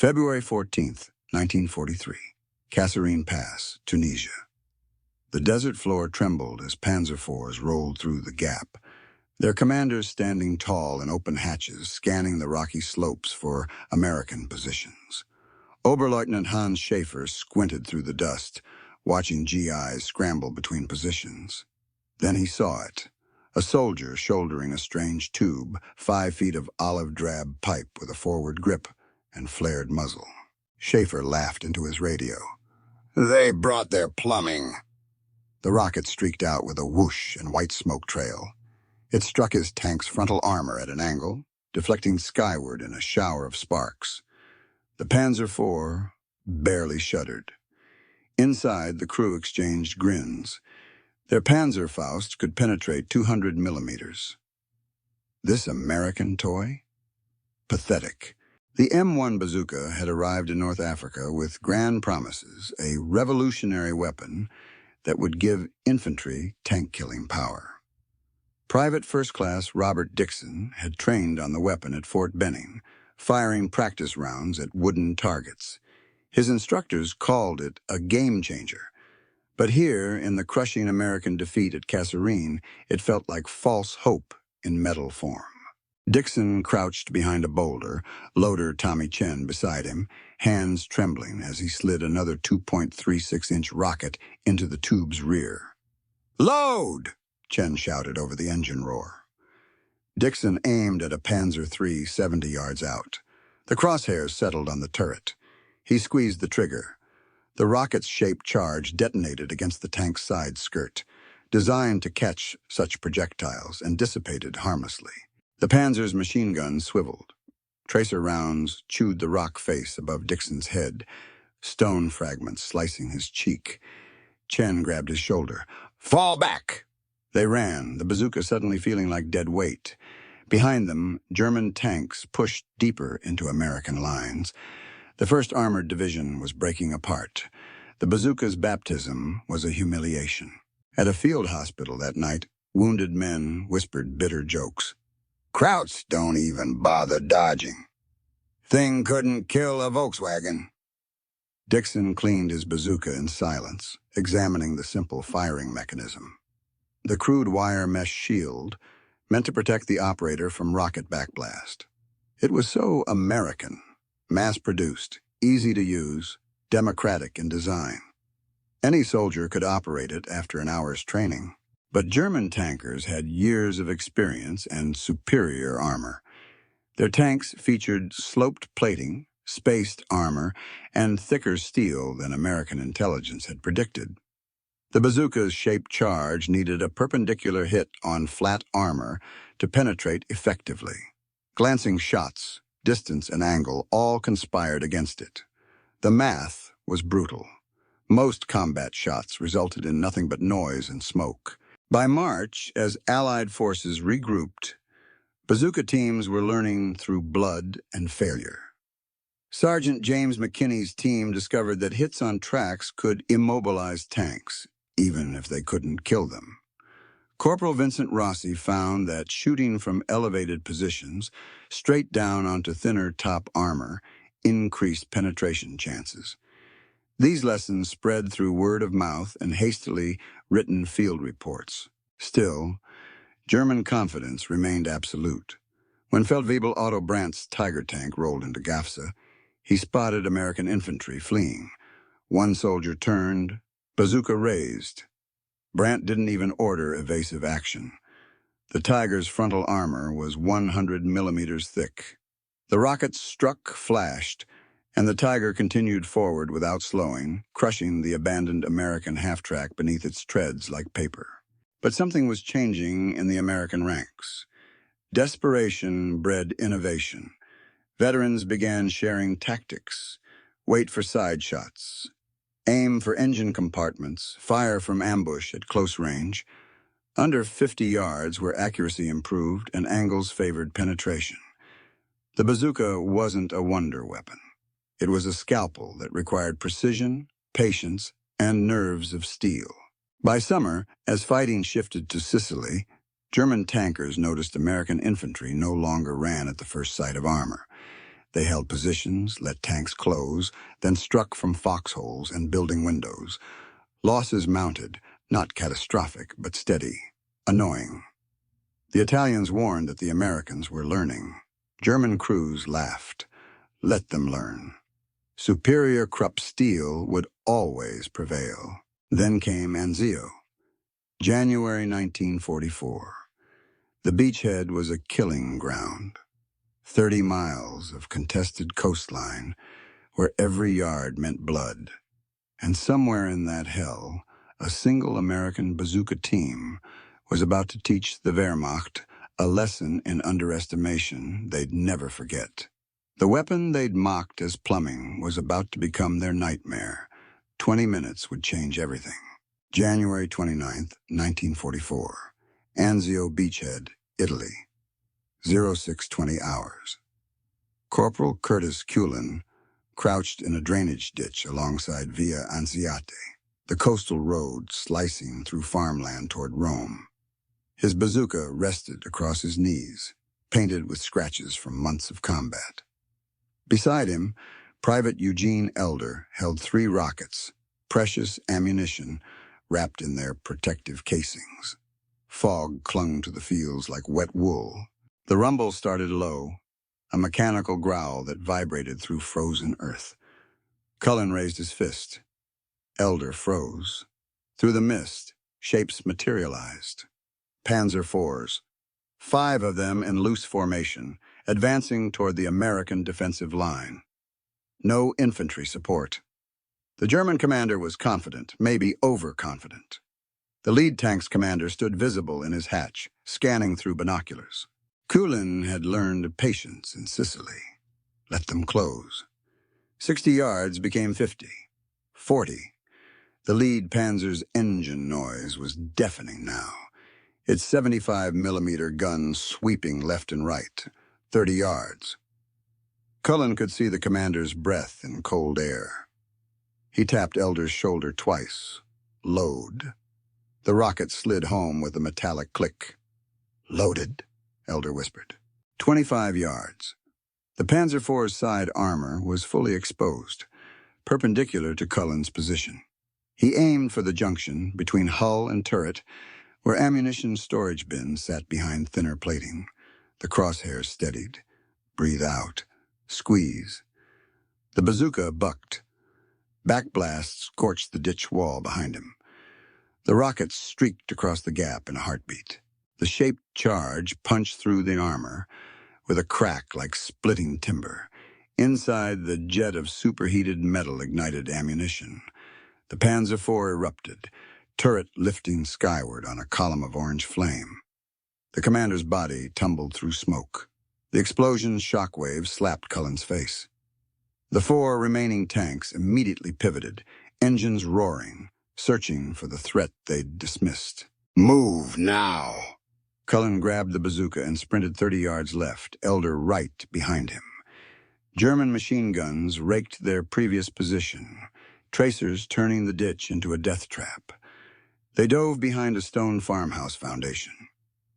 February 14th, 1943. Kasserine Pass, Tunisia. The desert floor trembled as Panzer IVs rolled through the gap, their commanders standing tall in open hatches, scanning the rocky slopes for American positions. Oberleutnant Hans Schaefer squinted through the dust, watching GIs scramble between positions. Then he saw it, a soldier shouldering a strange tube, 5 feet of olive-drab pipe with a forward grip and flared muzzle. Schaefer laughed into his radio. "They brought their plumbing." The rocket streaked out with a whoosh and white smoke trail. It struck his tank's frontal armor at an angle, deflecting skyward in a shower of sparks. The Panzer IV barely shuddered. Inside, the crew exchanged grins. Their Panzerfaust could penetrate 200 millimeters. This American toy? Pathetic. The M1 Bazooka had arrived in North Africa with grand promises, a revolutionary weapon that would give infantry tank-killing power. Private First Class Robert Dixon had trained on the weapon at Fort Benning, firing practice rounds at wooden targets. His instructors called it a game-changer. But here, in the crushing American defeat at Kasserine, it felt like false hope in metal form. Dixon crouched behind a boulder, loader Tommy Chen beside him, hands trembling as he slid another 2.36-inch rocket into the tube's rear. "Load!" Chen shouted over the engine roar. Dixon aimed at a Panzer III 70 yards out. The crosshairs settled on the turret. He squeezed the trigger. The rocket's shaped charge detonated against the tank's side skirt, designed to catch such projectiles, and dissipated harmlessly. The Panzer's machine gun swiveled. Tracer rounds chewed the rock face above Dixon's head, stone fragments slicing his cheek. Chen grabbed his shoulder. "Fall back!" They ran, the bazooka suddenly feeling like dead weight. Behind them, German tanks pushed deeper into American lines. The 1st Armored Division was breaking apart. The bazooka's baptism was a humiliation. At a field hospital that night, wounded men whispered bitter jokes. "Krauts don't even bother dodging. Thing couldn't kill a Volkswagen." Dixon cleaned his bazooka in silence, examining the simple firing mechanism. The crude wire mesh shield, meant to protect the operator from rocket backblast. It was so American, mass-produced, easy to use, democratic in design. Any soldier could operate it after an hour's training. But German tankers had years of experience and superior armor. Their tanks featured sloped plating, spaced armor, and thicker steel than American intelligence had predicted. The bazooka's shaped charge needed a perpendicular hit on flat armor to penetrate effectively. Glancing shots, distance and angle all conspired against it. The math was brutal. Most combat shots resulted in nothing but noise and smoke. By March, as Allied forces regrouped, bazooka teams were learning through blood and failure. Sergeant James McKinney's team discovered that hits on tracks could immobilize tanks, even if they couldn't kill them. Corporal Vincent Rossi found that shooting from elevated positions, straight down onto thinner top armor, increased penetration chances. These lessons spread through word of mouth and hastily written field reports. Still, German confidence remained absolute. When Feldwebel Otto Brandt's Tiger tank rolled into Gafsa, he spotted American infantry fleeing. One soldier turned, bazooka raised. Brandt didn't even order evasive action. The Tiger's frontal armor was 100 millimeters thick. The rocket struck, flashed, and the Tiger continued forward without slowing, crushing the abandoned American half-track beneath its treads like paper. But something was changing in the American ranks. Desperation bred innovation. Veterans began sharing tactics, wait for side shots, aim for engine compartments, fire from ambush at close range, under 50 yards where accuracy improved and angles favored penetration. The bazooka wasn't a wonder weapon. It was a scalpel that required precision, patience, and nerves of steel. By summer, as fighting shifted to Sicily, German tankers noticed American infantry no longer ran at the first sight of armor. They held positions, let tanks close, then struck from foxholes and building windows. Losses mounted, not catastrophic, but steady. Annoying. The Italians warned that the Americans were learning. German crews laughed. Let them learn. Superior Krupp steel would always prevail. Then came Anzio. January 1944. The beachhead was a killing ground. 30 miles of contested coastline where every yard meant blood. And somewhere in that hell, a single American bazooka team was about to teach the Wehrmacht a lesson in underestimation they'd never forget. The weapon they'd mocked as plumbing was about to become their nightmare. 20 minutes would change everything. January 29th, 1944. Anzio Beachhead, Italy. 0620 hours. Corporal Curtis Culin crouched in a drainage ditch alongside Via Anziate, the coastal road slicing through farmland toward Rome. His bazooka rested across his knees, painted with scratches from months of combat. Beside him, Private Eugene Elder held 3 rockets, precious ammunition wrapped in their protective casings. Fog clung to the fields like wet wool. The rumble started low, a mechanical growl that vibrated through frozen earth. Cullen raised his fist. Elder froze. Through the mist, shapes materialized. Panzer IVs, 5 of them in loose formation, advancing toward the American defensive line. No infantry support. The German commander was confident, maybe overconfident. The lead tank's commander stood visible in his hatch, scanning through binoculars. Culin had learned patience in Sicily. Let them close. 60 yards became 50. 40. The lead Panzer's engine noise was deafening now. Its 75mm gun sweeping left and right, 30 yards. Cullen could see the commander's breath in cold air. He tapped Elder's shoulder twice. Load. The rocket slid home with a metallic click. Loaded, Elder whispered. 25 yards. The Panzer IV's side armor was fully exposed, perpendicular to Cullen's position. He aimed for the junction between hull and turret, where ammunition storage bins sat behind thinner plating. The crosshairs steadied. Breathe out. Squeeze. The bazooka bucked. Backblast scorched the ditch wall behind him. The rocket streaked across the gap in a heartbeat. The shaped charge punched through the armor with a crack like splitting timber. Inside, the jet of superheated metal ignited ammunition. The Panzer IV erupted, turret lifting skyward on a column of orange flame. The commander's body tumbled through smoke. The explosion's shockwaves slapped Cullen's face. The 4 remaining tanks immediately pivoted, engines roaring, searching for the threat they'd dismissed. Move now! Cullen grabbed the bazooka and sprinted 30 yards left, Elder right behind him. German machine guns raked their previous position, tracers turning the ditch into a death trap. They dove behind a stone farmhouse foundation.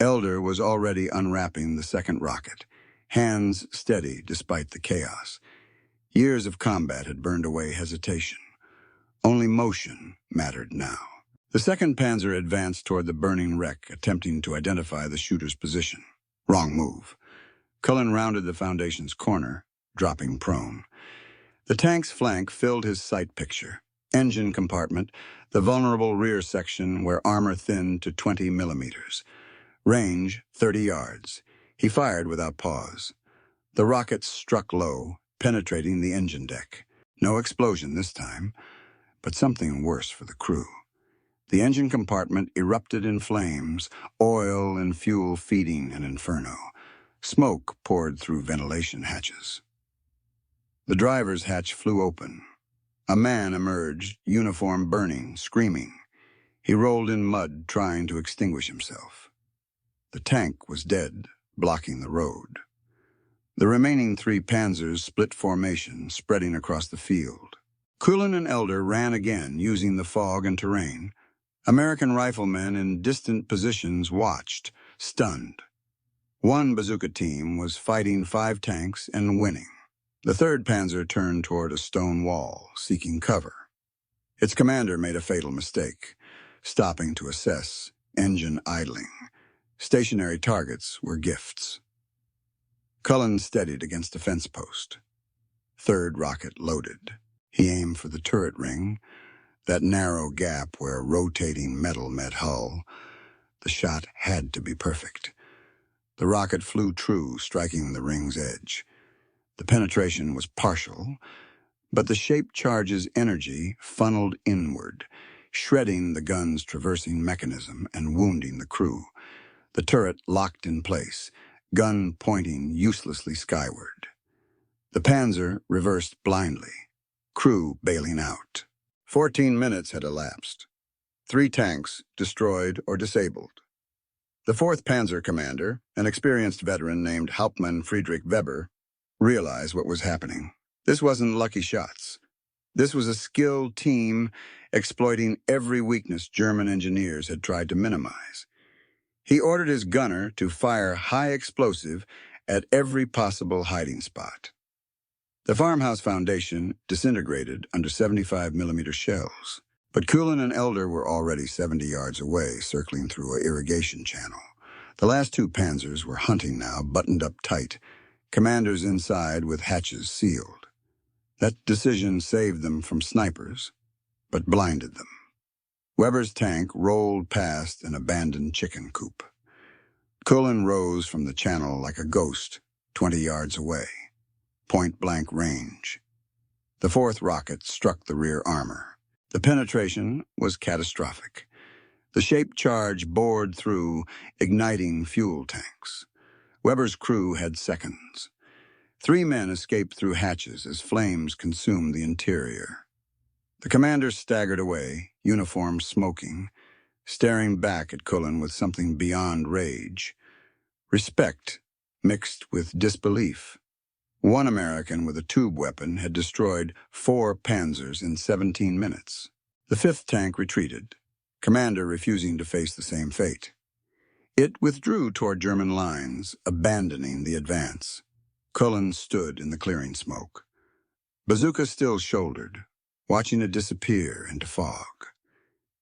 Elder was already unwrapping the second rocket, hands steady despite the chaos. Years of combat had burned away hesitation. Only motion mattered now. The second Panzer advanced toward the burning wreck, attempting to identify the shooter's position. Wrong move. Cullen rounded the foundation's corner, dropping prone. The tank's flank filled his sight picture. Engine compartment, the vulnerable rear section where armor thinned to 20 millimeters. Range, 30 yards. He fired without pause. The rockets struck low, penetrating the engine deck. No explosion this time, but something worse for the crew. The engine compartment erupted in flames, oil and fuel feeding an inferno. Smoke poured through ventilation hatches. The driver's hatch flew open. A man emerged, uniform burning, screaming. He rolled in mud, trying to extinguish himself. The tank was dead, blocking the road. The remaining 3 Panzers split formation, spreading across the field. Culin and Elder ran again, using the fog and terrain. American riflemen in distant positions watched, stunned. One bazooka team was fighting 5 tanks and winning. The 3rd Panzer turned toward a stone wall, seeking cover. Its commander made a fatal mistake, stopping to assess, engine idling. Stationary targets were gifts. Culin steadied against a fence post. 3rd rocket loaded. He aimed for the turret ring, that narrow gap where rotating metal met hull. The shot had to be perfect. The rocket flew true, striking the ring's edge. The penetration was partial, but the shaped charge's energy funneled inward, shredding the gun's traversing mechanism and wounding the crew. The turret locked in place, gun pointing uselessly skyward. The Panzer reversed blindly, crew bailing out. 14 minutes had elapsed. 3 tanks destroyed or disabled. The 4th Panzer commander, an experienced veteran named Hauptmann Friedrich Weber, realized what was happening. This wasn't lucky shots. This was a skilled team exploiting every weakness German engineers had tried to minimize. He ordered his gunner to fire high explosive at every possible hiding spot. The farmhouse foundation disintegrated under 75mm shells, but Culin and Elder were already 70 yards away, circling through an irrigation channel. The last 2 Panzers were hunting now, buttoned up tight, commanders inside with hatches sealed. That decision saved them from snipers, but blinded them. Weber's tank rolled past an abandoned chicken coop. Culin rose from the channel like a ghost, 20 yards away. Point-blank range. The 4th rocket struck the rear armor. The penetration was catastrophic. The shaped charge bored through, igniting fuel tanks. Weber's crew had seconds. 3 men escaped through hatches as flames consumed the interior. The commander staggered away, uniform smoking, staring back at Culin with something beyond rage. Respect mixed with disbelief. 1 American with a tube weapon had destroyed 4 Panzers in 17 minutes. The 5th tank retreated, commander refusing to face the same fate. It withdrew toward German lines, abandoning the advance. Culin stood in the clearing smoke. Bazooka still shouldered, watching it disappear into fog.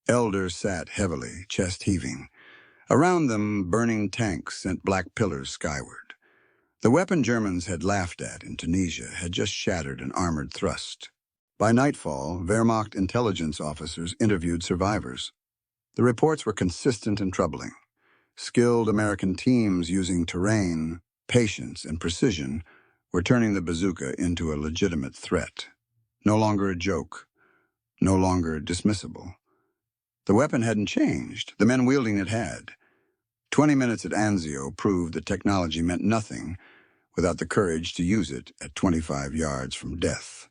Elder sat heavily, chest heaving. Around them, burning tanks sent black pillars skyward. The weapon Germans had laughed at in Tunisia had just shattered an armored thrust. By nightfall, Wehrmacht intelligence officers interviewed survivors. The reports were consistent and troubling. Skilled American teams using terrain, patience, and precision were turning the bazooka into a legitimate threat. No longer a joke, no longer dismissible. The weapon hadn't changed. The men wielding it had. 20 minutes at Anzio proved that technology meant nothing without the courage to use it at 25 yards from death.